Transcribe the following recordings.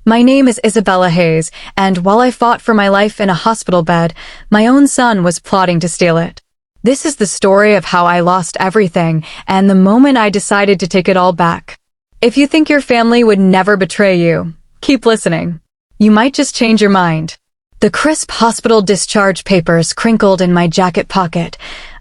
My name is Isabella Hayes, and while I fought for my life in a hospital bed, my own son was plotting to steal it. This is the story of how I lost everything, and the moment I decided to take it all back. If you think your family would never betray you, keep listening. You might just change your mind. The crisp hospital discharge papers crinkled in my jacket pocket,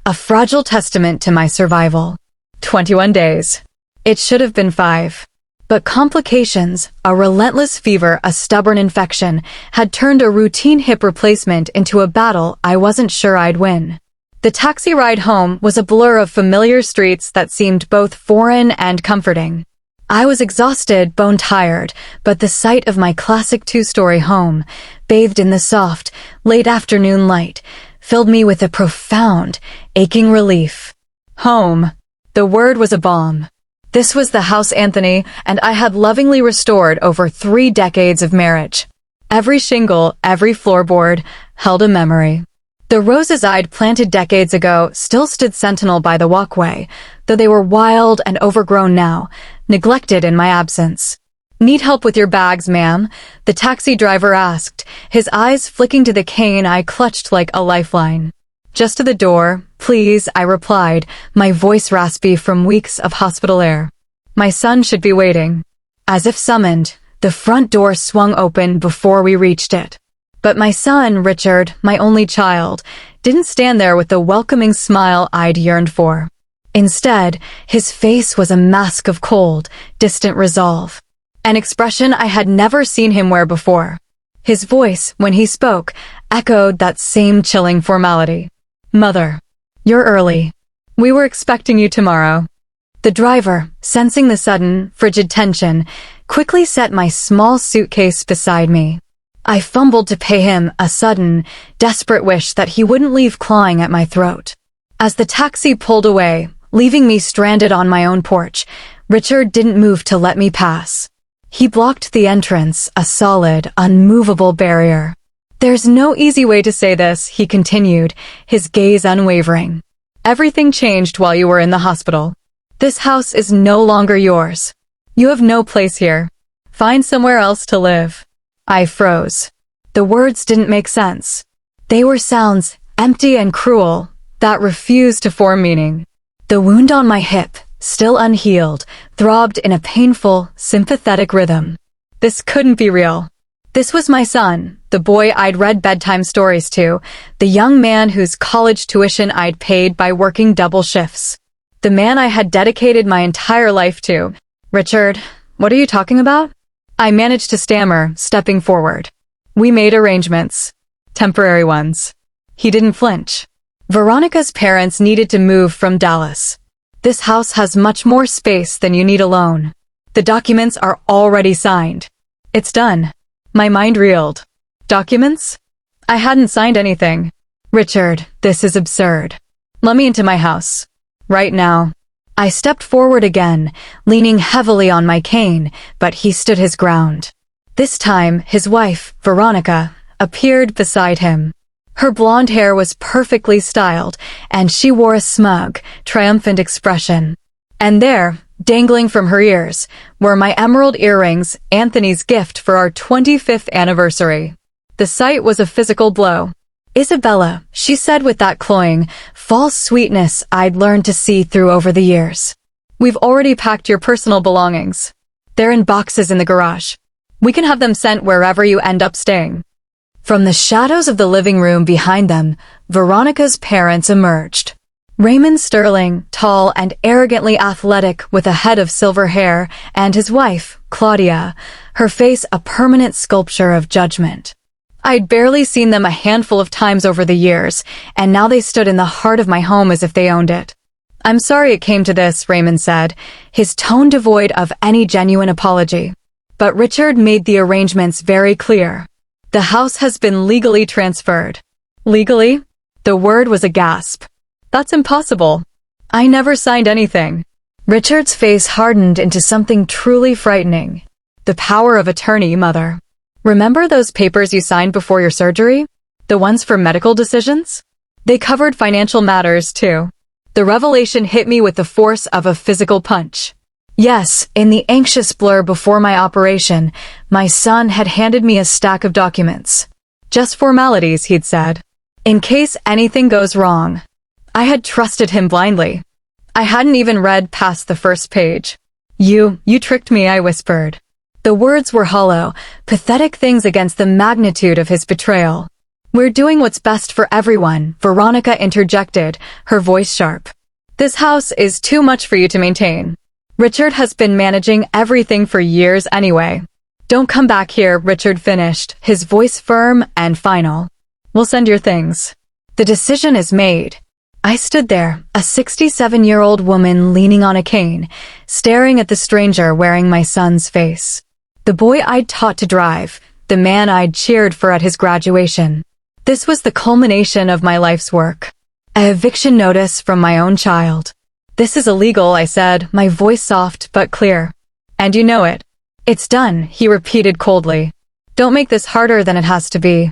a fragile testament to my survival. 21 days. It should have been 5. But complications, a relentless fever, a stubborn infection, had turned a routine hip replacement into a battle I wasn't sure I'd win. The taxi ride home was a blur of familiar streets that seemed both foreign and comforting. I was exhausted, bone-tired, but the sight of my classic 2-story home, bathed in the soft, late afternoon light, filled me with a profound, aching relief. Home. The word was a balm. This was the house Anthony and I had lovingly restored over 3 decades of marriage. Every shingle, every floorboard, held a memory. The roses I'd planted decades ago still stood sentinel by the walkway, though they were wild and overgrown now, neglected in my absence. "Need help with your bags, ma'am?" the taxi driver asked, his eyes flicking to the cane I clutched like a lifeline. "Just to the door, please," I replied, my voice raspy from weeks of hospital air. "My son should be waiting." As if summoned, the front door swung open before we reached it. But my son, Richard, my only child, didn't stand there with the welcoming smile I'd yearned for. Instead, his face was a mask of cold, distant resolve, an expression I had never seen him wear before. His voice, when he spoke, echoed that same chilling formality. "Mother, you're early. We were expecting you tomorrow." The driver, sensing the sudden, frigid tension, quickly set my small suitcase beside me. I fumbled to pay him a sudden, desperate wish that he wouldn't leave clawing at my throat. As the taxi pulled away, leaving me stranded on my own porch, Richard didn't move to let me pass. He blocked the entrance, a solid, unmovable barrier. "There's no easy way to say this," he continued, his gaze unwavering. "Everything changed while you were in the hospital. This house is no longer yours. You have no place here. Find somewhere else to live." I froze. The words didn't make sense. They were sounds, empty and cruel, that refused to form meaning. The wound on my hip, still unhealed, throbbed in a painful, sympathetic rhythm. This couldn't be real. This was my son, the boy I'd read bedtime stories to, the young man whose college tuition I'd paid by working double shifts. The man I had dedicated my entire life to. "Richard, what are you talking about?" I managed to stammer, stepping forward. "We made arrangements. Temporary ones." He didn't flinch. "Veronica's parents needed to move from Dallas. This house has much more space than you need alone. The documents are already signed. It's done." My mind reeled. Documents? I hadn't signed anything. "Richard, this is absurd. Let me into my house. Right now." I stepped forward again, leaning heavily on my cane, but he stood his ground. This time, his wife, Veronica, appeared beside him. Her blonde hair was perfectly styled, and she wore a smug, triumphant expression. And there, dangling from her ears, were my emerald earrings, Anthony's gift for our 25th anniversary. The sight was a physical blow. "Isabella," she said with that cloying, false sweetness I'd learned to see through over the years. "We've already packed your personal belongings. They're in boxes in the garage. We can have them sent wherever you end up staying." From the shadows of the living room behind them, Veronica's parents emerged. Raymond Sterling, tall and arrogantly athletic with a head of silver hair, and his wife, Claudia, her face a permanent sculpture of judgment. I'd barely seen them a handful of times over the years, and now they stood in the heart of my home as if they owned it. "I'm sorry it came to this," Raymond said, his tone devoid of any genuine apology. But Richard made the arrangements very clear. The house has been legally transferred. Legally? The word was a gasp. "That's impossible. I never signed anything." Richard's face hardened into something truly frightening. "The power of attorney, Mother. Remember those papers you signed before your surgery? The ones for medical decisions? They covered financial matters, too." The revelation hit me with the force of a physical punch. Yes, in the anxious blur before my operation, my son had handed me a stack of documents. Just formalities, he'd said. In case anything goes wrong. I had trusted him blindly. I hadn't even read past the first page. You tricked me, I whispered. The words were hollow, pathetic things against the magnitude of his betrayal. We're doing what's best for everyone, Veronica interjected, her voice sharp. This house is too much for you to maintain. Richard has been managing everything for years anyway. Don't come back here, Richard finished, his voice firm and final. We'll send your things. The decision is made. I stood there, a 67-year-old woman leaning on a cane, staring at the stranger wearing my son's face. The boy I'd taught to drive, the man I'd cheered for at his graduation. This was the culmination of my life's work. An eviction notice from my own child. This is illegal, I said, my voice soft but clear. And you know it. It's done, he repeated coldly. Don't make this harder than it has to be.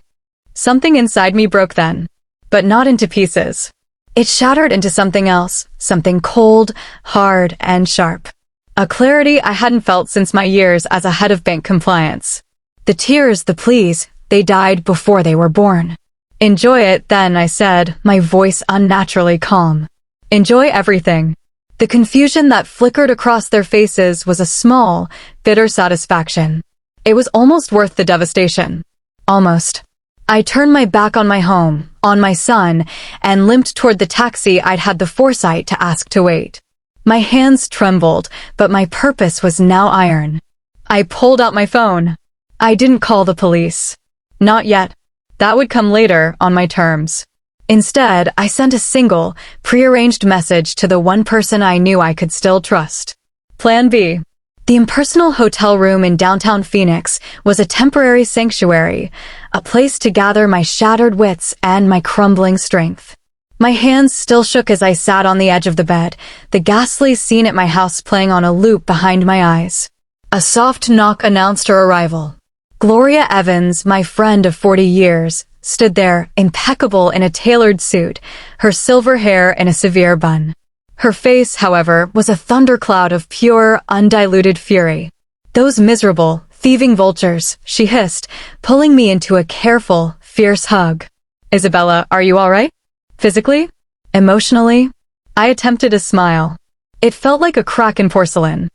Something inside me broke then, but not into pieces. It shattered into something else, something cold, hard, and sharp. A clarity I hadn't felt since my years as a head of bank compliance. The tears, the pleas, they died before they were born. Enjoy it, then, I said, my voice unnaturally calm. Enjoy everything. The confusion that flickered across their faces was a small, bitter satisfaction. It was almost worth the devastation. Almost. I turned my back on my home, on my son, and limped toward the taxi I'd had the foresight to ask to wait. My hands trembled, but my purpose was now iron. I pulled out my phone. I didn't call the police. Not yet. That would come later, on my terms. Instead, I sent a single, prearranged message to the one person I knew I could still trust. Plan B. The impersonal hotel room in downtown Phoenix was a temporary sanctuary, a place to gather my shattered wits and my crumbling strength. My hands still shook as I sat on the edge of the bed, the ghastly scene at my house playing on a loop behind my eyes. A soft knock announced her arrival. Gloria Evans, my friend of 40 years, stood there, impeccable in a tailored suit, her silver hair in a severe bun. Her face, however, was a thundercloud of pure, undiluted fury. Those miserable, thieving vultures, she hissed, pulling me into a careful, fierce hug. Isabella, are you all right? Physically? Emotionally? I attempted a smile. It felt like a crack in porcelain.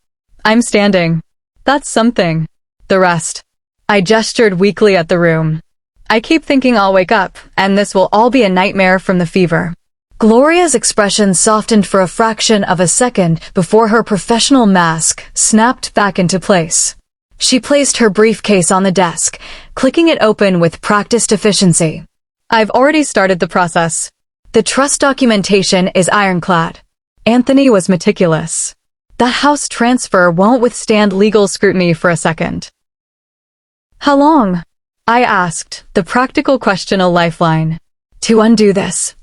I'm standing. That's something. The rest. I gestured weakly at the room. I keep thinking I'll wake up, and this will all be a nightmare from the fever. Gloria's expression softened for a fraction of a second before her professional mask snapped back into place. She placed her briefcase on the desk, clicking it open with practiced efficiency. I've already started the process. The trust documentation is ironclad. Anthony was meticulous. That house transfer won't withstand legal scrutiny for a second. How long? I asked, the practical question a lifeline. To undo this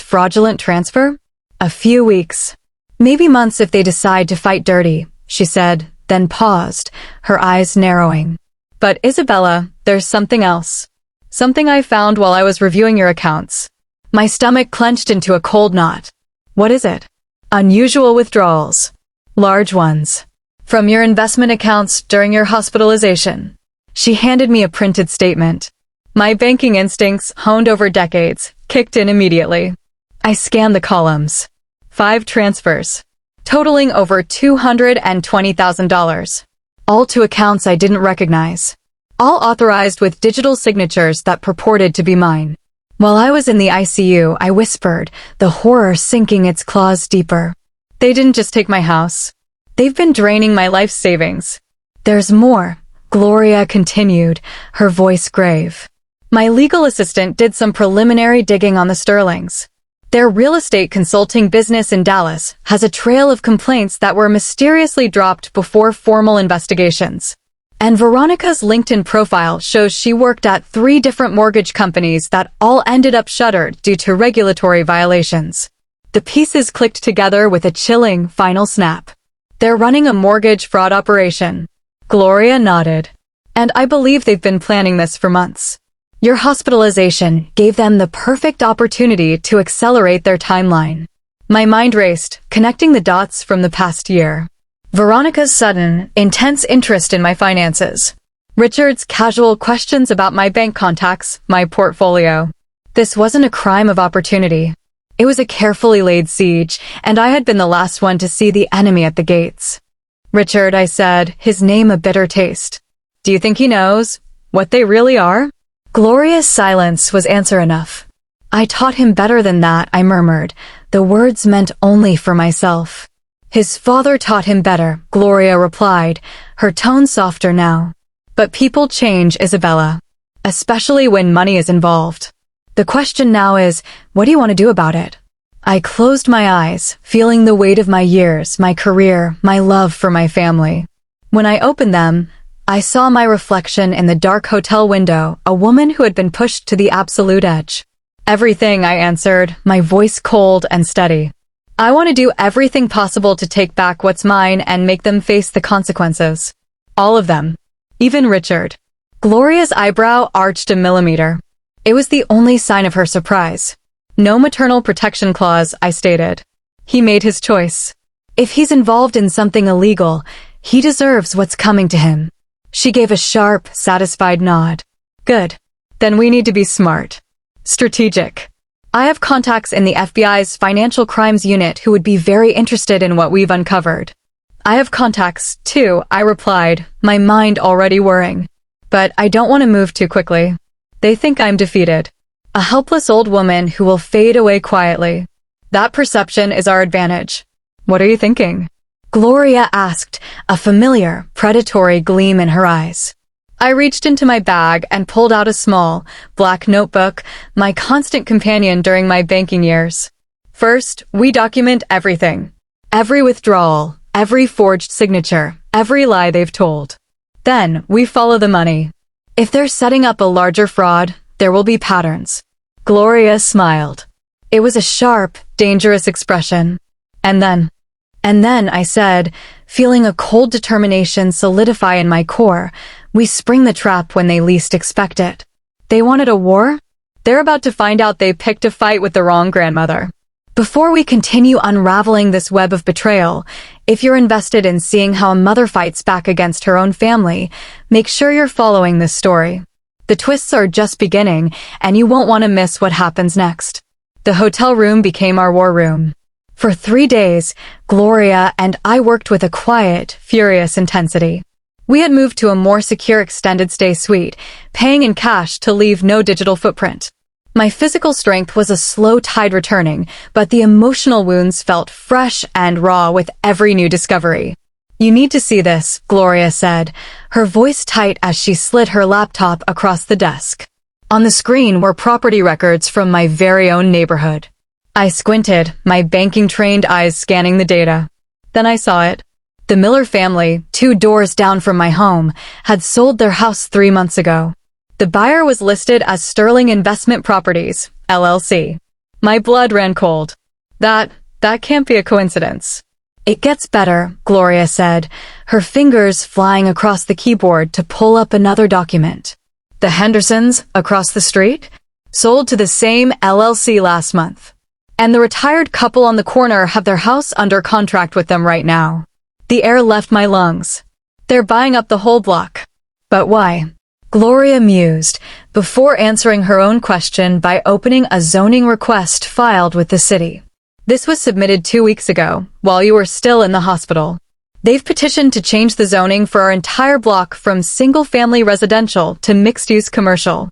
fraudulent transfer? A few weeks. Maybe months if they decide to fight dirty, she said, then paused, her eyes narrowing. But Isabella, there's something else. Something I found while I was reviewing your accounts. My stomach clenched into a cold knot. What is it? Unusual withdrawals. Large ones. From your investment accounts during your hospitalization. She handed me a printed statement. My banking instincts, honed over decades, kicked in immediately. I scanned the columns. 5 transfers, totaling over $220,000. All to accounts I didn't recognize. All authorized with digital signatures that purported to be mine. While I was in the ICU, I whispered, the horror sinking its claws deeper. They didn't just take my house. They've been draining my life savings. There's more. Gloria continued, her voice grave. My legal assistant did some preliminary digging on the Sterlings. Their real estate consulting business in Dallas has a trail of complaints that were mysteriously dropped before formal investigations. And Veronica's LinkedIn profile shows she worked at 3 different mortgage companies that all ended up shuttered due to regulatory violations. The pieces clicked together with a chilling final snap. They're running a mortgage fraud operation. Gloria nodded. And I believe they've been planning this for months. Your hospitalization gave them the perfect opportunity to accelerate their timeline. My mind raced, connecting the dots from the past year. Veronica's sudden, intense interest in my finances. Richard's casual questions about my bank contacts, my portfolio. This wasn't a crime of opportunity. It was a carefully laid siege, and I had been the last one to see the enemy at the gates. Richard, I said, his name a bitter taste. Do you think he knows what they really are? Gloria's silence was answer enough. I taught him better than that, I murmured. The words meant only for myself. His father taught him better, Gloria replied, her tone softer now. But people change, Isabella. Especially when money is involved. The question now is, what do you want to do about it? I closed my eyes, feeling the weight of my years, my career, my love for my family. When I opened them, I saw my reflection in the dark hotel window, a woman who had been pushed to the absolute edge. Everything, I answered, my voice cold and steady. I want to do everything possible to take back what's mine and make them face the consequences. All of them. Even Richard. Gloria's eyebrow arched a millimeter. It was the only sign of her surprise. No maternal protection clause, I stated. He made his choice. If he's involved in something illegal, he deserves what's coming to him. She gave a sharp, satisfied nod. Good. Then we need to be smart. Strategic. I have contacts in the FBI's Financial Crimes Unit who would be very interested in what we've uncovered. I have contacts, too, I replied, my mind already whirring. But I don't want to move too quickly. They think I'm defeated. A helpless old woman who will fade away quietly. That perception is our advantage. What are you thinking? Gloria asked, a familiar, predatory gleam in her eyes. I reached into my bag and pulled out a small, black notebook, my constant companion during my banking years. First, we document everything. Every withdrawal, every forged signature, every lie they've told. Then, we follow the money. If they're setting up a larger fraud, there will be patterns. Gloria smiled. It was a sharp, dangerous expression. And then, I said, feeling a cold determination solidify in my core, we spring the trap when they least expect it. They wanted a war? They're about to find out they picked a fight with the wrong grandmother. Before we continue unraveling this web of betrayal, if you're invested in seeing how a mother fights back against her own family, make sure you're following this story. The twists are just beginning, and you won't want to miss what happens next. The hotel room became our war room. For 3 days, Gloria and I worked with a quiet, furious intensity. We had moved to a more secure extended stay suite, paying in cash to leave no digital footprint. My physical strength was a slow tide returning, but the emotional wounds felt fresh and raw with every new discovery. You need to see this, Gloria said, her voice tight as she slid her laptop across the desk. On the screen were property records from my very own neighborhood. I squinted, my banking-trained eyes scanning the data. Then I saw it. The Miller family, 2 doors down from my home, had sold their house 3 months ago. The buyer was listed as Sterling Investment Properties, LLC. My blood ran cold. That can't be a coincidence. It gets better, Gloria said, her fingers flying across the keyboard to pull up another document. The Hendersons, across the street, sold to the same LLC last month. And the retired couple on the corner have their house under contract with them right now. The air left my lungs. They're buying up the whole block. But why? Gloria mused, before answering her own question by opening a zoning request filed with the city. This was submitted 2 weeks ago, while you were still in the hospital. They've petitioned to change the zoning for our entire block from single-family residential to mixed-use commercial.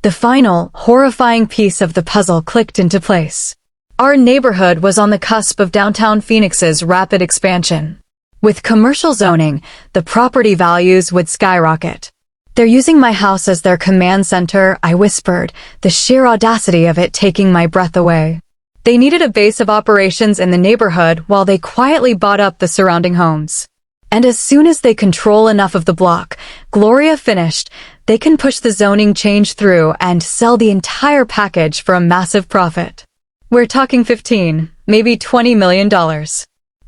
The final, horrifying piece of the puzzle clicked into place. Our neighborhood was on the cusp of downtown Phoenix's rapid expansion. With commercial zoning, the property values would skyrocket. They're using my house as their command center, I whispered, the sheer audacity of it taking my breath away. They needed a base of operations in the neighborhood while they quietly bought up the surrounding homes. And as soon as they control enough of the block, Gloria finished, they can push the zoning change through and sell the entire package for a massive profit. We're talking $15, maybe $20 million.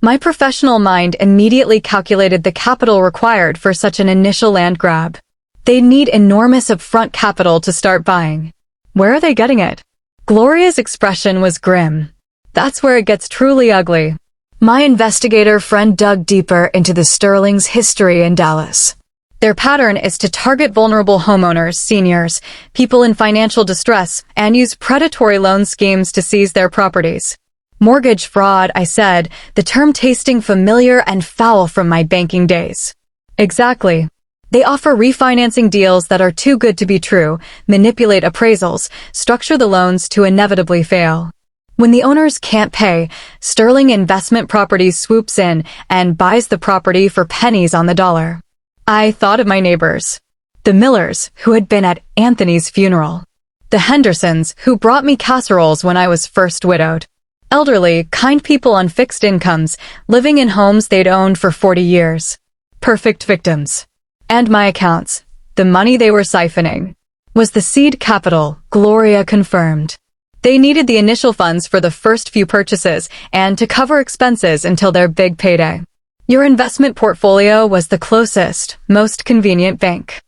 My professional mind immediately calculated the capital required for such an initial land grab. They'd need enormous upfront capital to start buying. Where are they getting it? Gloria's expression was grim. That's where it gets truly ugly. My investigator friend dug deeper into the Sterling's history in Dallas. Their pattern is to target vulnerable homeowners, seniors, people in financial distress, and use predatory loan schemes to seize their properties. Mortgage fraud, I said, the term tasting familiar and foul from my banking days. Exactly. They offer refinancing deals that are too good to be true, manipulate appraisals, structure the loans to inevitably fail. When the owners can't pay, Sterling Investment Properties swoops in and buys the property for pennies on the dollar. I thought of my neighbors. The Millers, who had been at Anthony's funeral. The Hendersons, who brought me casseroles when I was first widowed. Elderly, kind people on fixed incomes, living in homes they'd owned for 40 years. Perfect victims. And my accounts, the money they were siphoning, was the seed capital Gloria confirmed. They needed the initial funds for the first few purchases and to cover expenses until their big payday. Your investment portfolio was the closest, most convenient bank.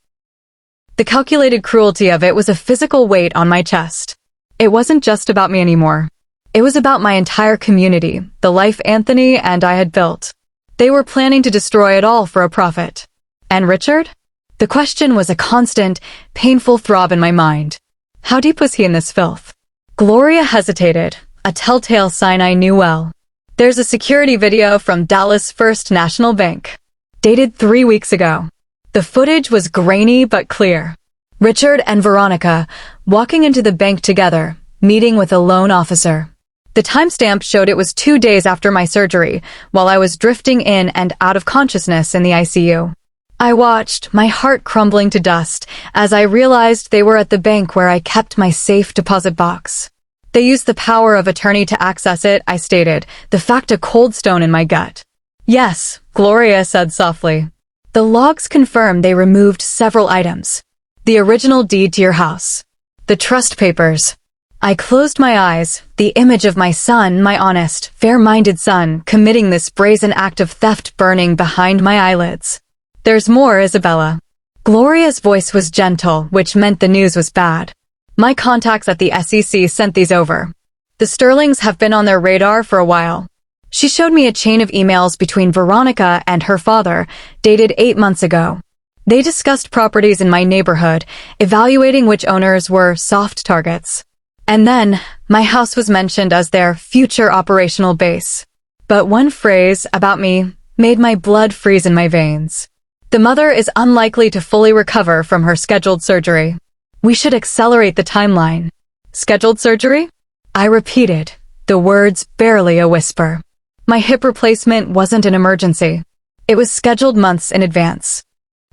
The calculated cruelty of it was a physical weight on my chest. It wasn't just about me anymore. It was about my entire community, the life Anthony and I had built. They were planning to destroy it all for a profit. And Richard? The question was a constant, painful throb in my mind. How deep was he in this filth? Gloria hesitated, a telltale sign I knew well. There's a security video from Dallas First National Bank, dated 3 weeks ago. The footage was grainy but clear. Richard and Veronica walking into the bank together, meeting with a loan officer. The timestamp showed it was 2 days after my surgery, while I was drifting in and out of consciousness in the ICU. I watched, my heart crumbling to dust, as I realized they were at the bank where I kept my safe deposit box. They used the power of attorney to access it, I stated, the fact a cold stone in my gut. Yes, Gloria said softly. The logs confirm they removed several items. The original deed to your house. The trust papers. I closed my eyes, the image of my son, my honest, fair-minded son, committing this brazen act of theft burning behind my eyelids. There's more, Isabella. Gloria's voice was gentle, which meant the news was bad. My contacts at the SEC sent these over. The Sterlings have been on their radar for a while. She showed me a chain of emails between Veronica and her father, dated 8 months ago. They discussed properties in my neighborhood, evaluating which owners were soft targets. And then, my house was mentioned as their future operational base. But one phrase about me made my blood freeze in my veins. The mother is unlikely to fully recover from her scheduled surgery. We should accelerate the timeline. Scheduled surgery? I repeated, the words barely a whisper. My hip replacement wasn't an emergency. It was scheduled months in advance.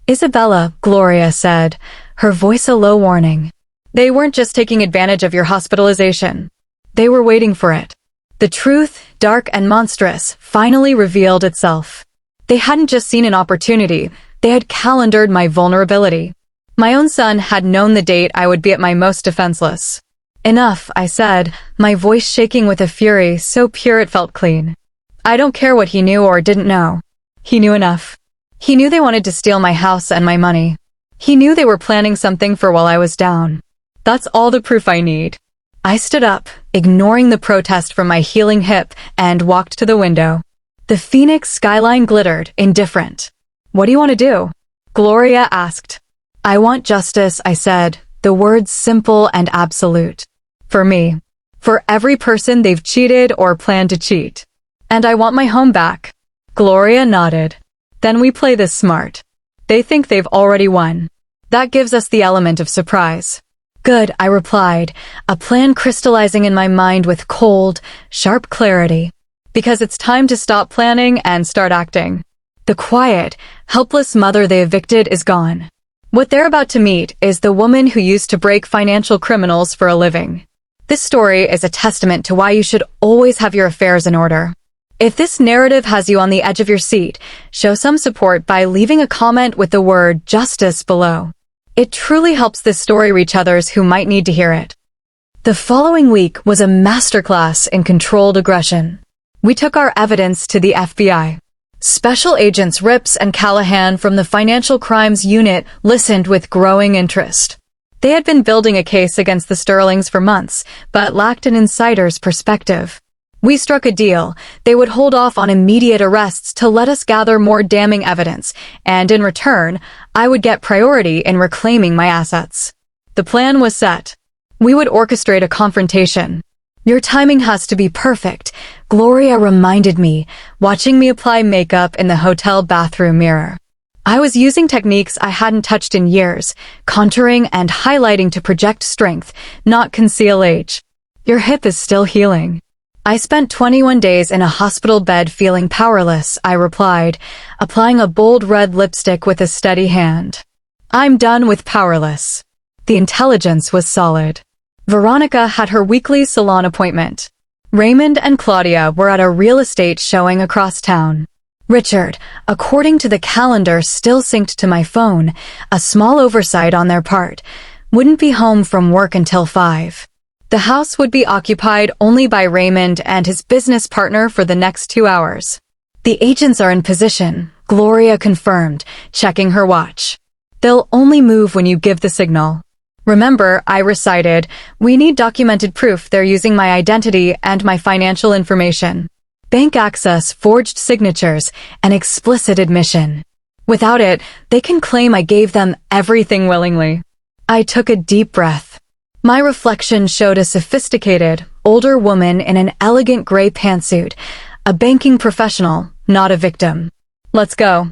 Isabella, Gloria said, her voice a low warning. They weren't just taking advantage of your hospitalization. They were waiting for it. The truth, dark and monstrous, finally revealed itself. They hadn't just seen an opportunity, they had calendared my vulnerability. My own son had known the date I would be at my most defenseless. Enough, I said, my voice shaking with a fury so pure it felt clean. I don't care what he knew or didn't know. He knew enough. He knew they wanted to steal my house and my money. He knew they were planning something for while I was down. That's all the proof I need. I stood up, ignoring the protest from my healing hip, and walked to the window. The Phoenix skyline glittered, indifferent. What do you want to do? Gloria asked. I want justice, I said, the words simple and absolute. For me. For every person they've cheated or planned to cheat. And I want my home back. Gloria nodded. Then we play this smart. They think they've already won. That gives us the element of surprise. Good, I replied, a plan crystallizing in my mind with cold, sharp clarity. Because it's time to stop planning and start acting. The quiet, helpless mother they evicted is gone. What they're about to meet is the woman who used to break financial criminals for a living. This story is a testament to why you should always have your affairs in order. If this narrative has you on the edge of your seat, show some support by leaving a comment with the word justice below. It truly helps this story reach others who might need to hear it. The following week was a masterclass in controlled aggression. We took our evidence to the FBI. Special Agents Rips and Callahan from the Financial Crimes Unit listened with growing interest. They had been building a case against the Sterlings for months, but lacked an insider's perspective. We struck a deal. They would hold off on immediate arrests to let us gather more damning evidence, and in return, I would get priority in reclaiming my assets. The plan was set. We would orchestrate a confrontation. Your timing has to be perfect, Gloria reminded me, watching me apply makeup in the hotel bathroom mirror. I was using techniques I hadn't touched in years, contouring and highlighting to project strength, not conceal age. Your hip is still healing. I spent 21 days in a hospital bed feeling powerless, I replied, applying a bold red lipstick with a steady hand. I'm done with powerless. The intelligence was solid. Veronica had her weekly salon appointment. Raymond and Claudia were at a real estate showing across town. Richard, according to the calendar still synced to my phone, a small oversight on their part, wouldn't be home from work until 5. The house would be occupied only by Raymond and his business partner for the next 2 hours. The agents are in position, Gloria confirmed, checking her watch. They'll only move when you give the signal. Remember, I recited, we need documented proof they're using my identity and my financial information. Bank access, forged signatures, an explicit admission. Without it, they can claim I gave them everything willingly. I took a deep breath. My reflection showed a sophisticated, older woman in an elegant gray pantsuit, a banking professional, not a victim. Let's go.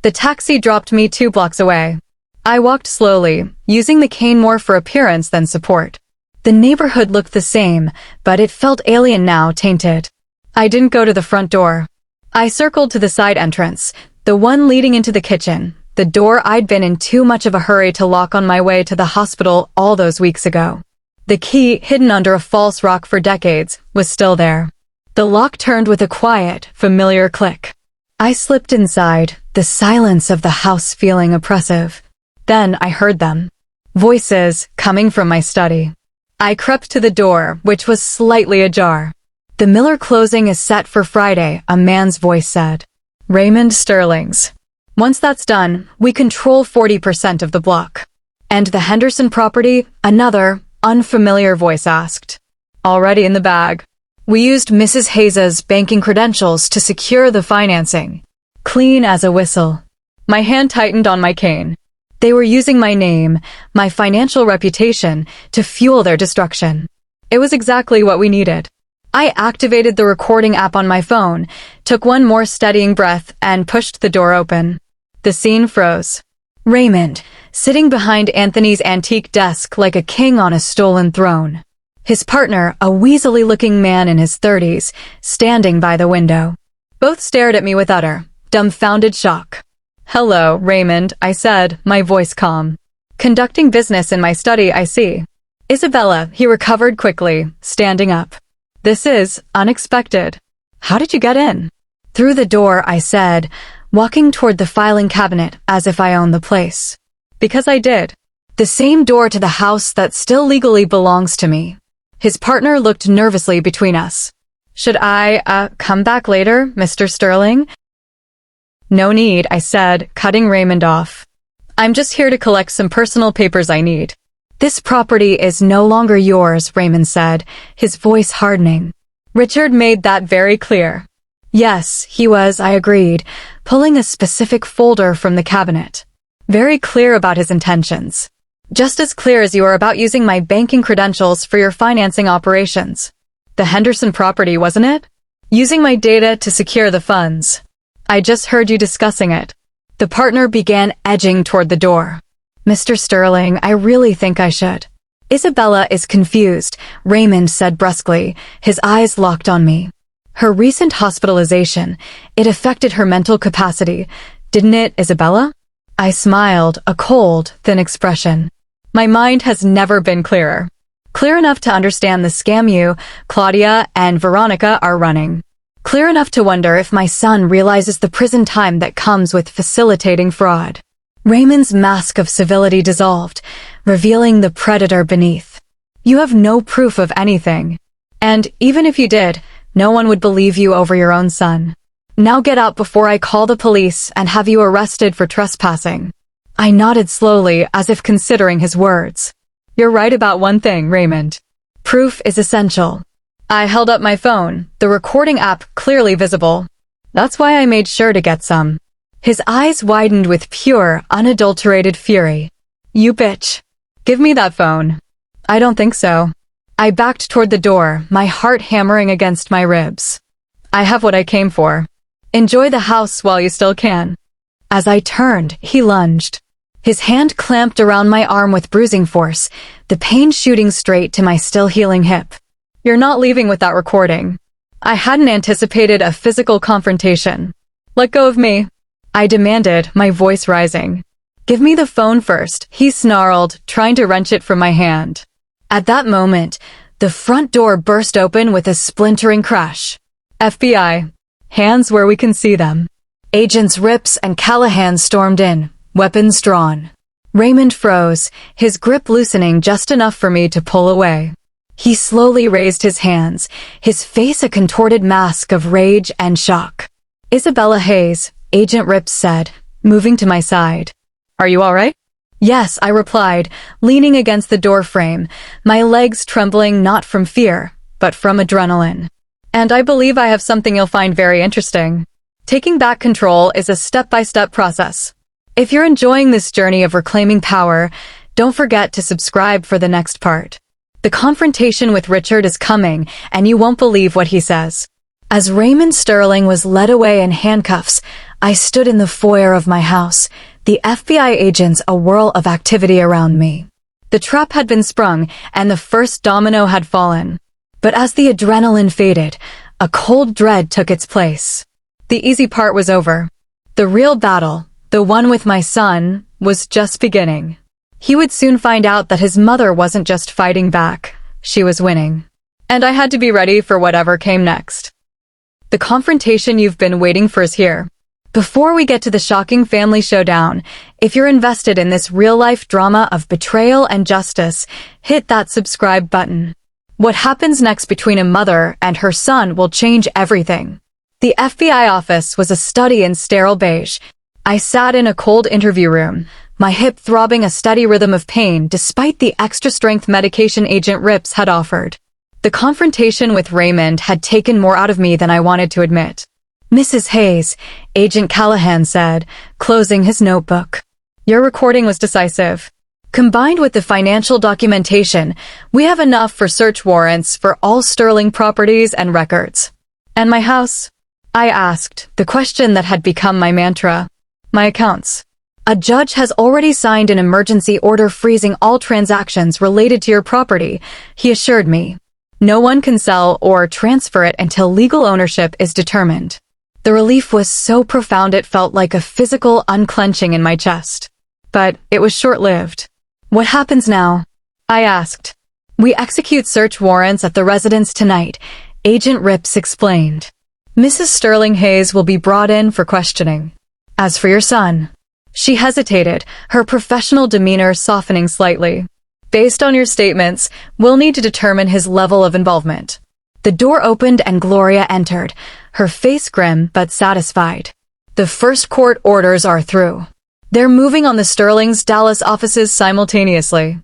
The taxi dropped me 2 blocks away. I walked slowly, using the cane more for appearance than support. The neighborhood looked the same, but it felt alien now, tainted. I didn't go to the front door. I circled to the side entrance, the one leading into the kitchen, the door I'd been in too much of a hurry to lock on my way to the hospital all those weeks ago. The key, hidden under a false rock for decades, was still there. The lock turned with a quiet, familiar click. I slipped inside, the silence of the house feeling oppressive. Then I heard them. Voices coming from my study. I crept to the door, which was slightly ajar. The Miller closing is set for Friday, a man's voice said. Raymond Sterling's. Once that's done, we control 40% of the block. And the Henderson property, another, unfamiliar voice asked. Already in the bag. We used Mrs. Hayes's banking credentials to secure the financing. Clean as a whistle. My hand tightened on my cane. They were using my name, my financial reputation, to fuel their destruction. It was exactly what we needed. I activated the recording app on my phone, took one more steadying breath, and pushed the door open. The scene froze. Raymond, sitting behind Anthony's antique desk like a king on a stolen throne. His partner, a weaselly-looking man in his 30s, standing by the window. Both stared at me with utter, dumbfounded shock. Hello, Raymond, I said, my voice calm. Conducting business in my study, I see. Isabella, he recovered quickly, standing up. This is unexpected. How did you get in? Through the door, I said, walking toward the filing cabinet as if I owned the place. Because I did. The same door to the house that still legally belongs to me. His partner looked nervously between us. Should I, come back later, Mr. Sterling? No need, I said, cutting Raymond off. I'm just here to collect some personal papers I need. This property is no longer yours, Raymond said, his voice hardening. Richard made that very clear. Yes, he was, I agreed, pulling a specific folder from the cabinet. Very clear about his intentions. Just as clear as you are about using my banking credentials for your financing operations. The Henderson property, wasn't it? Using my data to secure the funds. I just heard you discussing it. The partner began edging toward the door. Mr. Sterling, I really think I should. Isabella is confused, Raymond said brusquely, his eyes locked on me. Her recent hospitalization, it affected her mental capacity, didn't it, Isabella? I smiled, a cold, thin expression. My mind has never been clearer. Clear enough to understand the scam you, Claudia, and Veronica are running. Clear enough to wonder if my son realizes the prison time that comes with facilitating fraud. Raymond's mask of civility dissolved, revealing the predator beneath. You have no proof of anything. And even if you did, no one would believe you over your own son. Now get out before I call the police and have you arrested for trespassing. I nodded slowly, as if considering his words. You're right about one thing, Raymond. Proof is essential. I held up my phone, the recording app clearly visible. That's why I made sure to get some. His eyes widened with pure, unadulterated fury. You bitch. Give me that phone. I don't think so. I backed toward the door, my heart hammering against my ribs. I have what I came for. Enjoy the house while you still can. As I turned, he lunged. His hand clamped around my arm with bruising force, the pain shooting straight to my still healing hip. You're not leaving with that recording. I hadn't anticipated a physical confrontation. Let go of me. I demanded, my voice rising. Give me the phone first, he snarled, trying to wrench it from my hand. At that moment, the front door burst open with a splintering crash. FBI. Hands where we can see them. Agents Rips and Callahan stormed in, weapons drawn. Raymond froze, his grip loosening just enough for me to pull away. He slowly raised his hands, his face a contorted mask of rage and shock. Isabella Hayes, Agent Rips said, moving to my side. Are you all right? Yes, I replied, leaning against the doorframe, my legs trembling not from fear, but from adrenaline. And I believe I have something you'll find very interesting. Taking back control is a step-by-step process. If you're enjoying this journey of reclaiming power, don't forget to subscribe for the next part. The confrontation with Richard is coming, and you won't believe what he says. As Raymond Sterling was led away in handcuffs, I stood in the foyer of my house, the FBI agents a whirl of activity around me. The trap had been sprung, and the first domino had fallen. But as the adrenaline faded, a cold dread took its place. The easy part was over. The real battle, the one with my son, was just beginning. He would soon find out that his mother wasn't just fighting back, she was winning. And I had to be ready for whatever came next. The confrontation you've been waiting for is here. Before we get to the shocking family showdown, if you're invested in this real-life drama of betrayal and justice, hit that subscribe button. What happens next between a mother and her son will change everything. The FBI office was a study in sterile beige. I sat in a cold interview room, my hip throbbing a steady rhythm of pain despite the extra-strength medication Agent Rips had offered. The confrontation with Raymond had taken more out of me than I wanted to admit. Mrs. Hayes, Agent Callahan said, closing his notebook. Your recording was decisive. Combined with the financial documentation, we have enough for search warrants for all Sterling properties and records. And my house? I asked, the question that had become my mantra. My accounts. A judge has already signed an emergency order freezing all transactions related to your property, he assured me. No one can sell or transfer it until legal ownership is determined. The relief was so profound it felt like a physical unclenching in my chest. But it was short-lived. What happens now? I asked. We execute search warrants at the residence tonight, Agent Rips explained. Mrs. Sterling Hayes will be brought in for questioning. As for your son. She hesitated, her professional demeanor softening slightly. Based on your statements, we'll need to determine his level of involvement. The door opened and Gloria entered, her face grim but satisfied. The first court orders are through. They're moving on the Sterling's Dallas offices simultaneously.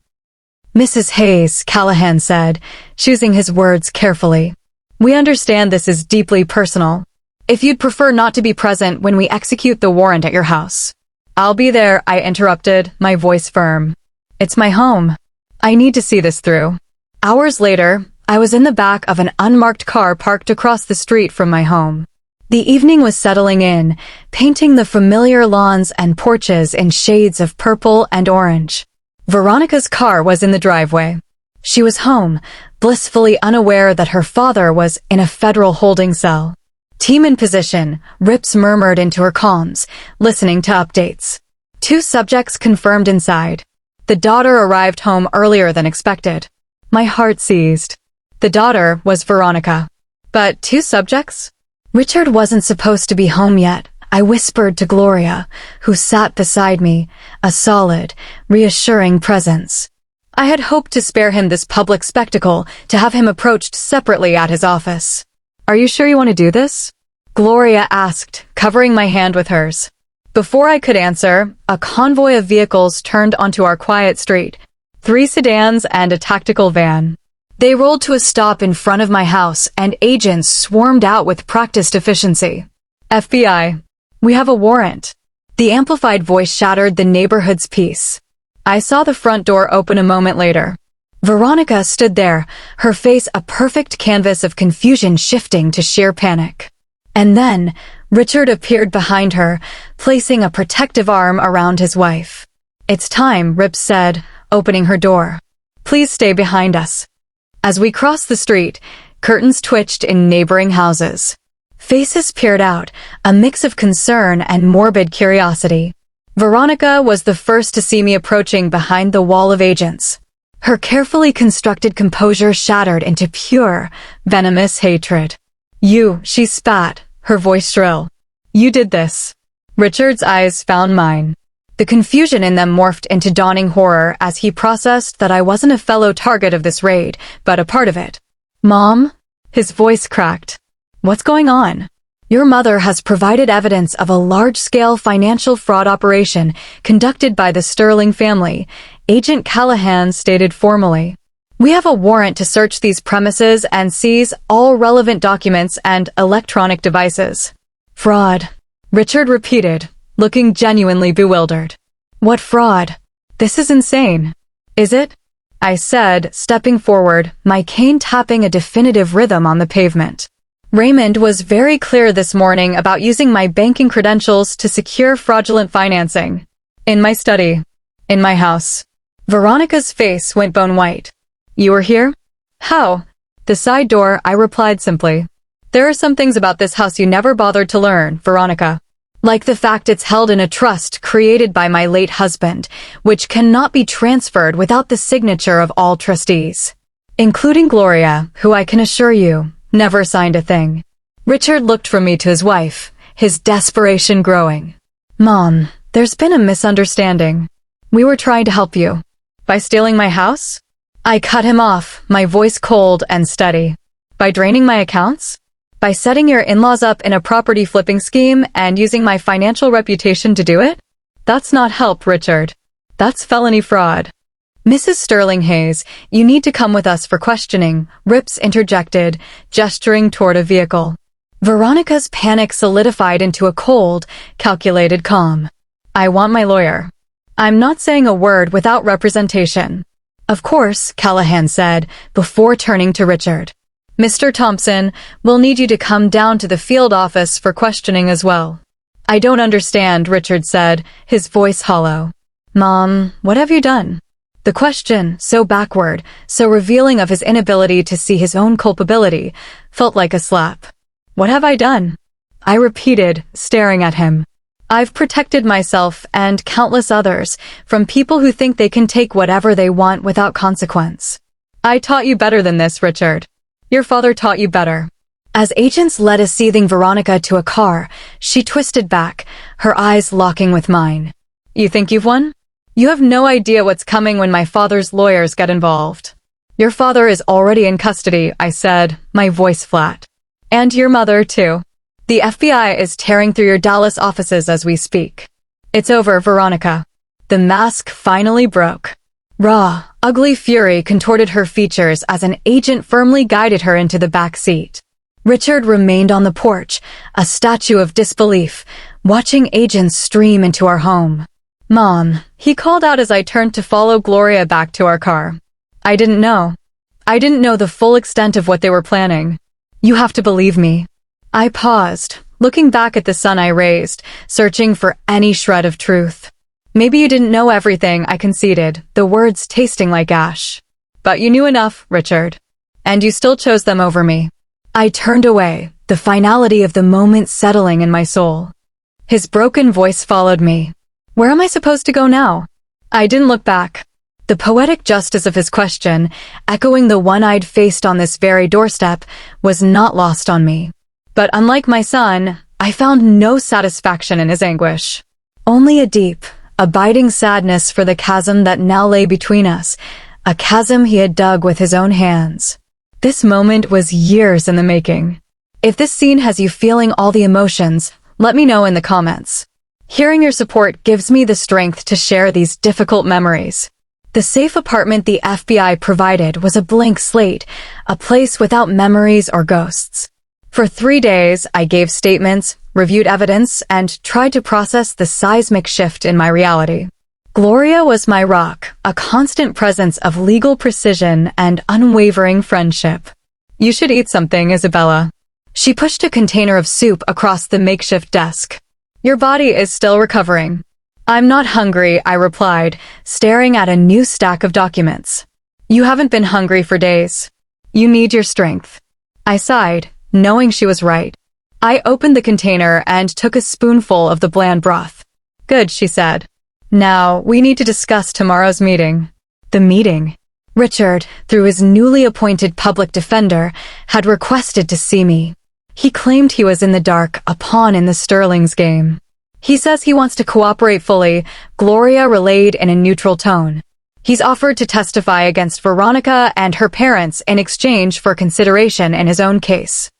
Mrs. Hayes, Callahan said, choosing his words carefully. We understand this is deeply personal. If you'd prefer not to be present when we execute the warrant at your house. I'll be there, I interrupted, my voice firm. It's my home. I need to see this through. Hours later, I was in the back of an unmarked car parked across the street from my home. The evening was settling in, painting the familiar lawns and porches in shades of purple and orange. Veronica's car was in the driveway. She was home, blissfully unaware that her father was in a federal holding cell. Team in position, Rips murmured into her comms, listening to updates. 2 subjects confirmed inside. The daughter arrived home earlier than expected. My heart seized. The daughter was Veronica. But 2 subjects? Richard wasn't supposed to be home yet, I whispered to Gloria, who sat beside me, a solid, reassuring presence. I had hoped to spare him this public spectacle, to have him approached separately at his office. Are you sure you want to do this? Gloria asked, covering my hand with hers. Before I could answer, a convoy of vehicles turned onto our quiet street. 3 sedans and a tactical van. They rolled to a stop in front of my house, and agents swarmed out with practiced efficiency. FBI, we have a warrant. The amplified voice shattered the neighborhood's peace. I saw the front door open a moment later. Veronica stood there, her face a perfect canvas of confusion shifting to sheer panic. And then, Richard appeared behind her, placing a protective arm around his wife. It's time, Rip said, opening her door. Please stay behind us. As we crossed the street, curtains twitched in neighboring houses. Faces peered out, a mix of concern and morbid curiosity. Veronica was the first to see me approaching behind the wall of agents. Her carefully constructed composure shattered into pure, venomous hatred. You, she spat, her voice shrill. You did this. Richard's eyes found mine. The confusion in them morphed into dawning horror as he processed that I wasn't a fellow target of this raid, but a part of it. Mom? His voice cracked. What's going on? Your mother has provided evidence of a large-scale financial fraud operation conducted by the Sterling family, Agent Callahan stated formally. We have a warrant to search these premises and seize all relevant documents and electronic devices. Fraud, Richard repeated, looking genuinely bewildered. What fraud? This is insane. Is it? I said, stepping forward, my cane tapping a definitive rhythm on the pavement. Raymond was very clear this morning about using my banking credentials to secure fraudulent financing. In my study. In my house. Veronica's face went bone white. You were here? How? The side door, I replied simply. There are some things about this house you never bothered to learn, Veronica. Like the fact it's held in a trust created by my late husband, which cannot be transferred without the signature of all trustees. Including Gloria, who I can assure you, never signed a thing. Richard looked from me to his wife, his desperation growing. Mom, there's been a misunderstanding. We were trying to help you. By stealing my house? I cut him off, my voice cold and steady. By draining my accounts? By setting your in-laws up in a property flipping scheme and using my financial reputation to do it? That's not help, Richard. That's felony fraud. Mrs. Sterling Hayes, you need to come with us for questioning, Rips interjected, gesturing toward a vehicle. Veronica's panic solidified into a cold, calculated calm. I want my lawyer. I'm not saying a word without representation. Of course, Callahan said, before turning to Richard. Mr. Thompson, we'll need you to come down to the field office for questioning as well. I don't understand, Richard said, his voice hollow. Mom, what have you done? The question, so backward, so revealing of his inability to see his own culpability, felt like a slap. What have I done? I repeated, staring at him. I've protected myself and countless others from people who think they can take whatever they want without consequence. I taught you better than this, Richard. Your father taught you better. As agents led a seething Veronica to a car, she twisted back, her eyes locking with mine. You think you've won? You have no idea what's coming when my father's lawyers get involved. Your father is already in custody, I said, my voice flat. And your mother, too. The FBI is tearing through your Dallas offices as we speak. It's over, Veronica. The mask finally broke. Raw, ugly fury contorted her features as an agent firmly guided her into the back seat. Richard remained on the porch, a statue of disbelief, watching agents stream into our home. Mom, he called out as I turned to follow Gloria back to our car. I didn't know. I didn't know the full extent of what they were planning. You have to believe me. I paused, looking back at the son I raised, searching for any shred of truth. Maybe you didn't know everything, I conceded, the words tasting like ash. But you knew enough, Richard. And you still chose them over me. I turned away, the finality of the moment settling in my soul. His broken voice followed me. Where am I supposed to go now? I didn't look back. The poetic justice of his question, echoing the one I'd faced on this very doorstep, was not lost on me. But unlike my son, I found no satisfaction in his anguish. Only a deep, abiding sadness for the chasm that now lay between us, a chasm he had dug with his own hands. This moment was years in the making. If this scene has you feeling all the emotions, let me know in the comments. Hearing your support gives me the strength to share these difficult memories. The safe apartment the FBI provided was a blank slate, a place without memories or ghosts. For 3 days, I gave statements, reviewed evidence, and tried to process the seismic shift in my reality. Gloria was my rock, a constant presence of legal precision and unwavering friendship. You should eat something, Isabella. She pushed a container of soup across the makeshift desk. Your body is still recovering. I'm not hungry, I replied, staring at a new stack of documents. You haven't been hungry for days. You need your strength. I sighed, knowing she was right. I opened the container and took a spoonful of the bland broth. Good, she said. Now, we need to discuss tomorrow's meeting. The meeting. Richard, through his newly appointed public defender, had requested to see me. He claimed he was in the dark, a pawn in the Sterling's game. He says he wants to cooperate fully, Gloria relayed in a neutral tone. He's offered to testify against Veronica and her parents in exchange for consideration in his own case.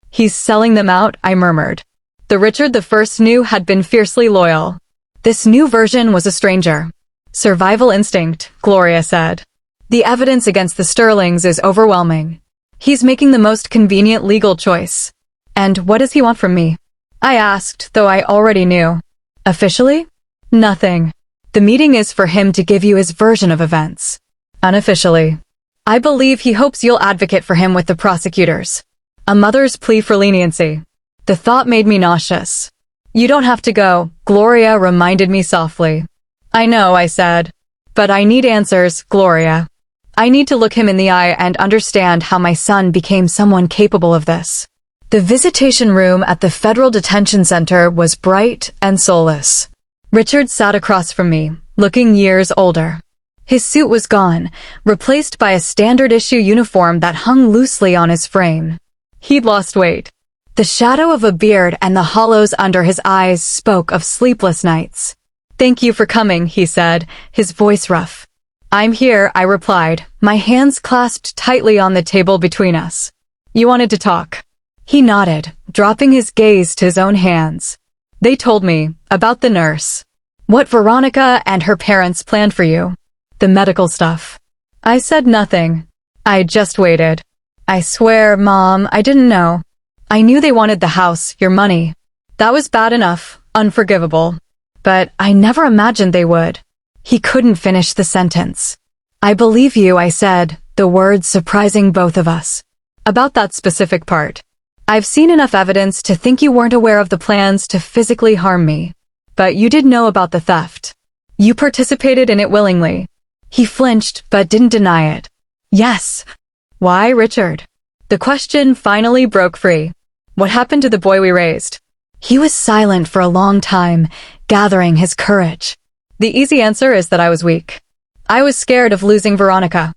He's selling them out, I murmured. The Richard the First knew had been fiercely loyal. This new version was a stranger. Survival instinct, Gloria said. The evidence against the Sterlings is overwhelming. He's making the most convenient legal choice. And what does he want from me? I asked, though I already knew. Officially? Nothing. The meeting is for him to give you his version of events. Unofficially. I believe he hopes you'll advocate for him with the prosecutors. A mother's plea for leniency. The thought made me nauseous. You don't have to go, Gloria reminded me softly. I know, I said. But I need answers, Gloria. I need to look him in the eye and understand how my son became someone capable of this. The visitation room at the Federal Detention Center was bright and soulless. Richard sat across from me, looking years older. His suit was gone, replaced by a standard-issue uniform that hung loosely on his frame. He'd lost weight. The shadow of a beard and the hollows under his eyes spoke of sleepless nights. Thank you for coming, he said, his voice rough. I'm here, I replied, my hands clasped tightly on the table between us. You wanted to talk. He nodded, dropping his gaze to his own hands. They told me about the nurse. What Veronica and her parents planned for you. The medical stuff. I said nothing. I just waited. I swear, Mom, I didn't know. I knew they wanted the house, your money. That was bad enough, unforgivable. But I never imagined they would. He couldn't finish the sentence. I believe you, I said, the words surprising both of us. About that specific part. I've seen enough evidence to think you weren't aware of the plans to physically harm me. But you did know about the theft. You participated in it willingly. He flinched, but didn't deny it. Yes. Why, Richard? The question finally broke free. What happened to the boy we raised? He was silent for a long time, gathering his courage. The easy answer is that I was weak. I was scared of losing Veronica.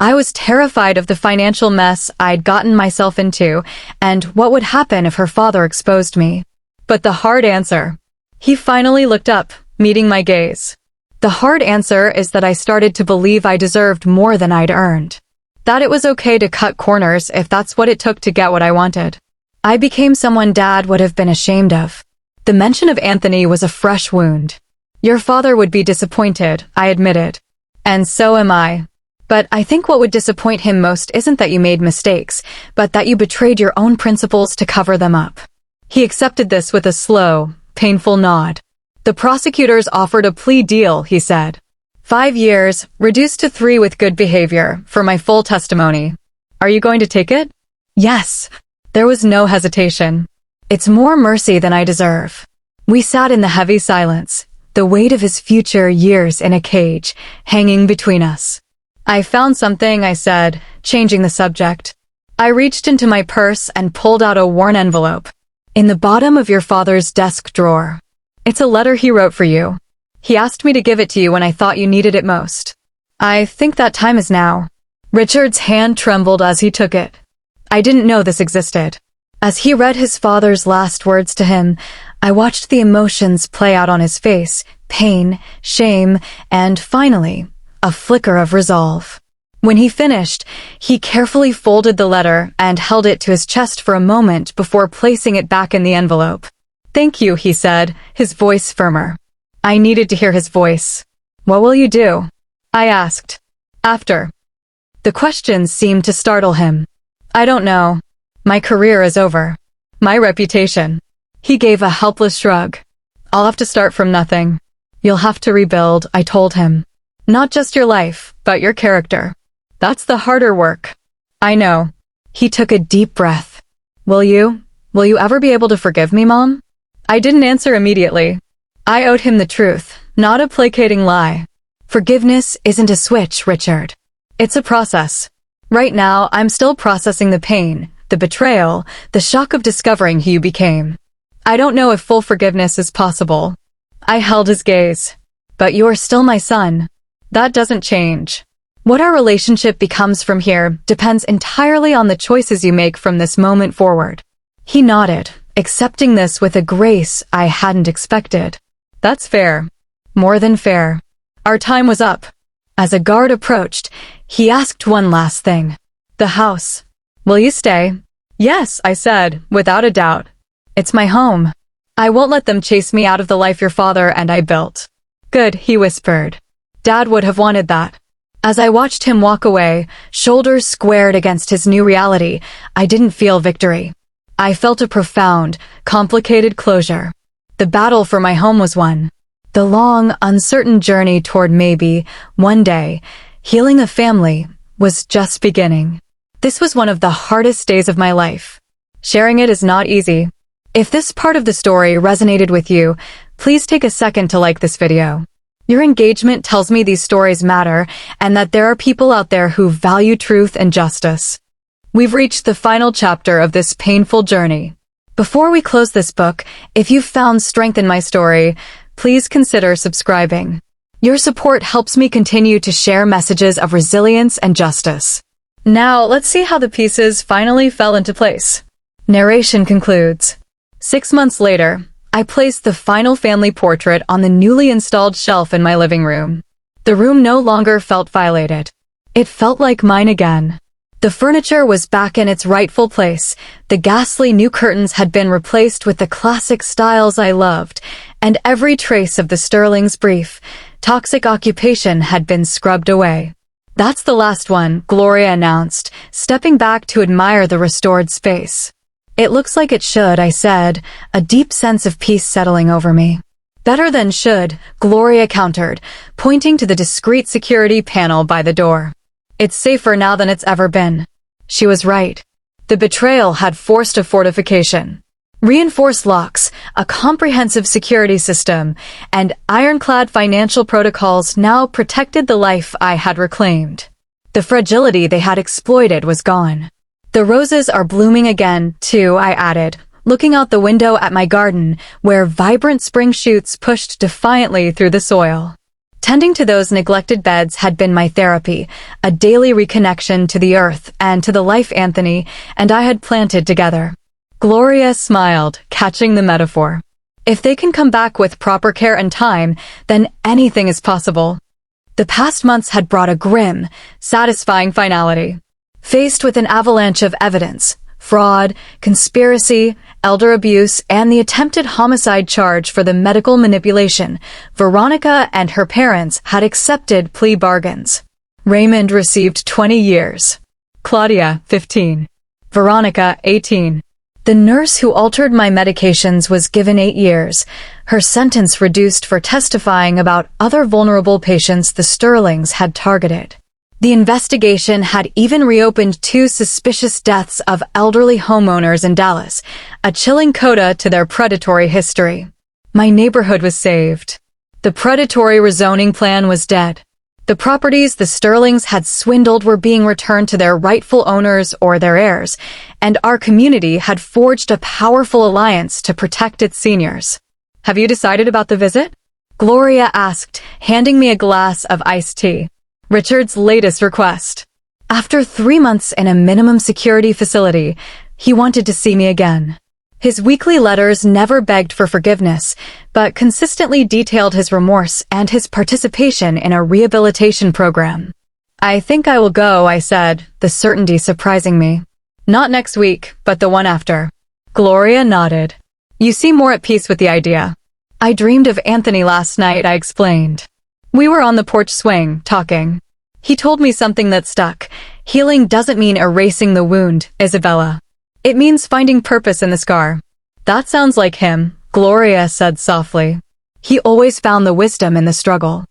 I was terrified of the financial mess I'd gotten myself into and what would happen if her father exposed me. But the hard answer. He finally looked up, meeting my gaze. The hard answer is that I started to believe I deserved more than I'd earned. That it was okay to cut corners if that's what it took to get what I wanted. I became someone Dad would have been ashamed of. The mention of Anthony was a fresh wound. Your father would be disappointed, I admitted. And so am I. But I think what would disappoint him most isn't that you made mistakes, but that you betrayed your own principles to cover them up. He accepted this with a slow, painful nod. The prosecutors offered a plea deal, he said. 5 years, reduced to 3 with good behavior, for my full testimony. Are you going to take it? Yes. There was no hesitation. It's more mercy than I deserve. We sat in the heavy silence, the weight of his future years in a cage, hanging between us. I found something, I said, changing the subject. I reached into my purse and pulled out a worn envelope. In the bottom of your father's desk drawer. It's a letter he wrote for you. He asked me to give it to you when I thought you needed it most. I think that time is now. Richard's hand trembled as he took it. I didn't know this existed. As he read his father's last words to him, I watched the emotions play out on his face, pain, shame, and finally, a flicker of resolve. When he finished, he carefully folded the letter and held it to his chest for a moment before placing it back in the envelope. Thank you, he said, his voice firmer. I needed to hear his voice. What will you do? I asked. After. The question seemed to startle him. I don't know. My career is over. My reputation. He gave a helpless shrug. I'll have to start from nothing. You'll have to rebuild, I told him. Not just your life, but your character. That's the harder work. I know. He took a deep breath. Will you ever be able to forgive me, Mom? I didn't answer immediately. I owed him the truth, not a placating lie. Forgiveness isn't a switch, Richard. It's a process. Right now, I'm still processing the pain, the betrayal, the shock of discovering who you became. I don't know if full forgiveness is possible. I held his gaze. But you're still my son. That doesn't change. What our relationship becomes from here depends entirely on the choices you make from this moment forward. He nodded, accepting this with a grace I hadn't expected. That's fair. More than fair. Our time was up. As a guard approached, he asked one last thing. The house. Will you stay? Yes, I said, without a doubt. It's my home. I won't let them chase me out of the life your father and I built. Good, he whispered. Dad would have wanted that. As I watched him walk away, shoulders squared against his new reality, I didn't feel victory. I felt a profound, complicated closure. The battle for my home was won. The long, uncertain journey toward maybe, one day, healing a family was just beginning. This was one of the hardest days of my life. Sharing it is not easy. If this part of the story resonated with you, please take a second to like this video. Your engagement tells me these stories matter and that there are people out there who value truth and justice. We've reached the final chapter of this painful journey. Before we close this book, if you've found strength in my story, please consider subscribing. Your support helps me continue to share messages of resilience and justice. Now, let's see how the pieces finally fell into place. Narration concludes. 6 months later, I placed the final family portrait on the newly installed shelf in my living room. The room no longer felt violated. It felt like mine again. The furniture was back in its rightful place, the ghastly new curtains had been replaced with the classic styles I loved, and every trace of the Sterling's brief, toxic occupation had been scrubbed away. That's the last one, Gloria announced, stepping back to admire the restored space. It looks like it should, I said, a deep sense of peace settling over me. Better than should, Gloria countered, pointing to the discreet security panel by the door. It's safer now than it's ever been. She was right. The betrayal had forced a fortification. Reinforced locks, a comprehensive security system, and ironclad financial protocols now protected the life I had reclaimed. The fragility they had exploited was gone. The roses are blooming again, too, I added, looking out the window at my garden, where vibrant spring shoots pushed defiantly through the soil. Tending to those neglected beds had been my therapy, a daily reconnection to the earth and to the life Anthony and I had planted together. Gloria smiled, catching the metaphor. If they can come back with proper care and time, then anything is possible. The past months had brought a grim, satisfying finality. Faced with an avalanche of evidence, fraud, conspiracy, elder abuse, and the attempted homicide charge for the medical manipulation, Veronica and her parents had accepted plea bargains. Raymond received 20 years. Claudia, 15. Veronica, 18. The nurse who altered my medications was given 8 years, her sentence reduced for testifying about other vulnerable patients the Sterlings had targeted. The investigation had even reopened 2 suspicious deaths of elderly homeowners in Dallas, a chilling coda to their predatory history. My neighborhood was saved. The predatory rezoning plan was dead. The properties the Sterlings had swindled were being returned to their rightful owners or their heirs, and our community had forged a powerful alliance to protect its seniors. Have you decided about the visit? Gloria asked, handing me a glass of iced tea. Richard's latest request. After 3 months in a minimum security facility, he wanted to see me again. His weekly letters never begged for forgiveness, but consistently detailed his remorse and his participation in a rehabilitation program. I think I will go, I said, the certainty surprising me. Not next week, but the one after. Gloria nodded. You seem more at peace with the idea. I dreamed of Anthony last night, I explained. We were on the porch swing, talking. He told me something that stuck. Healing doesn't mean erasing the wound, Isabella. It means finding purpose in the scar. That sounds like him, Gloria said softly. He always found the wisdom in the struggle.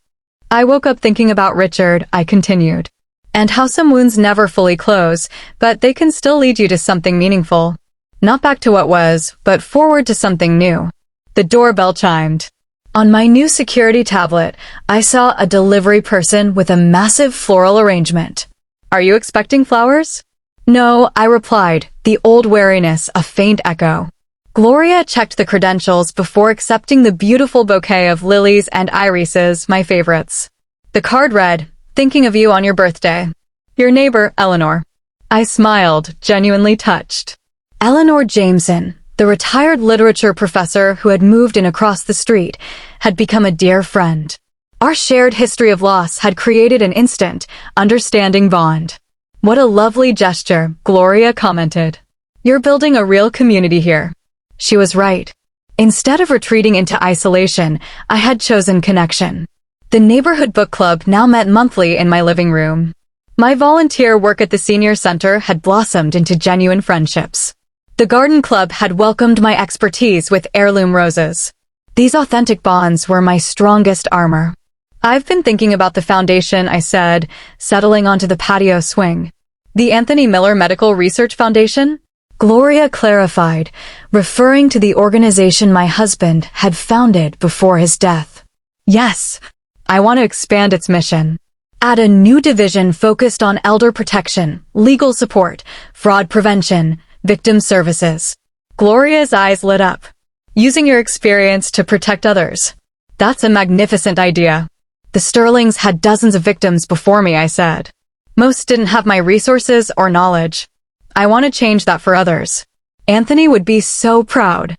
I woke up thinking about Richard, I continued. And how some wounds never fully close, but they can still lead you to something meaningful. Not back to what was, but forward to something new. The doorbell chimed. On my new security tablet, I saw a delivery person with a massive floral arrangement. Are you expecting flowers? No, I replied, the old wariness a faint echo. Gloria checked the credentials before accepting the beautiful bouquet of lilies and irises, my favorites. The card read, thinking of you on your birthday. Your neighbor, Eleanor. I smiled, genuinely touched. Eleanor Jameson, the retired literature professor who had moved in across the street, had become a dear friend. Our shared history of loss had created an instant, understanding bond. What a lovely gesture, Gloria commented. You're building a real community here. She was right. Instead of retreating into isolation, I had chosen connection. The neighborhood book club now met monthly in my living room. My volunteer work at the senior center had blossomed into genuine friendships. The garden club had welcomed my expertise with heirloom roses. These authentic bonds were my strongest armor. I've been thinking about the foundation, I said, settling onto the patio swing. The Anthony Miller Medical Research Foundation? Gloria clarified, referring to the organization my husband had founded before his death. Yes, I want to expand its mission. Add a new division focused on elder protection, legal support, fraud prevention, victim services. Gloria's eyes lit up. Using your experience to protect others. That's a magnificent idea. The Sterlings had dozens of victims before me, I said. Most didn't have my resources or knowledge. I want to change that for others. Anthony would be so proud.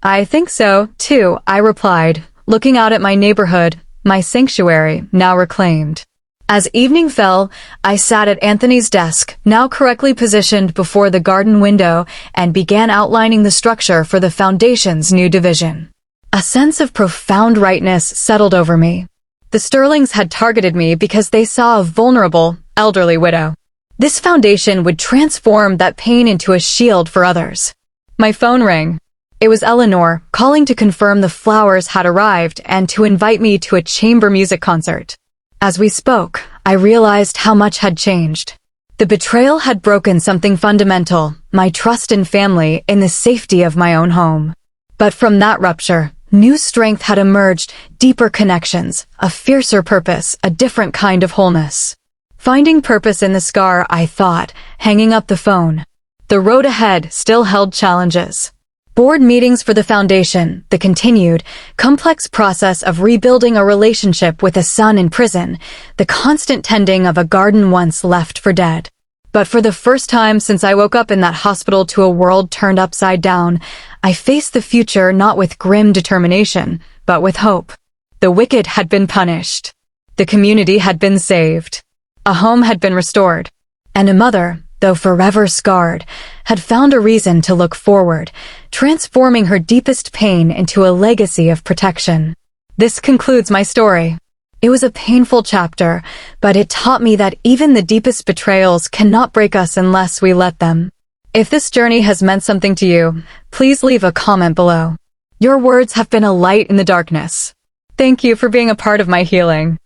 I think so, too, I replied, looking out at my neighborhood, my sanctuary, now reclaimed. As evening fell, I sat at Anthony's desk, now correctly positioned before the garden window, and began outlining the structure for the foundation's new division. A sense of profound rightness settled over me. The Sterlings had targeted me because they saw a vulnerable, elderly widow. This foundation would transform that pain into a shield for others. My phone rang. It was Eleanor, calling to confirm the flowers had arrived and to invite me to a chamber music concert. As we spoke, I realized how much had changed. The betrayal had broken something fundamental, my trust in family in the safety of my own home. But from that rupture, new strength had emerged, deeper connections, a fiercer purpose, a different kind of wholeness. Finding purpose in the scar, I thought, hanging up the phone. The road ahead still held challenges. Board meetings for the foundation, the continued, complex process of rebuilding a relationship with a son in prison, the constant tending of a garden once left for dead. But for the first time since I woke up in that hospital to a world turned upside down, I faced the future not with grim determination, but with hope. The wicked had been punished. The community had been saved. A home had been restored. And a mother, though forever scarred, had found a reason to look forward, transforming her deepest pain into a legacy of protection. This concludes my story. It was a painful chapter, but it taught me that even the deepest betrayals cannot break us unless we let them. If this journey has meant something to you, please leave a comment below. Your words have been a light in the darkness. Thank you for being a part of my healing.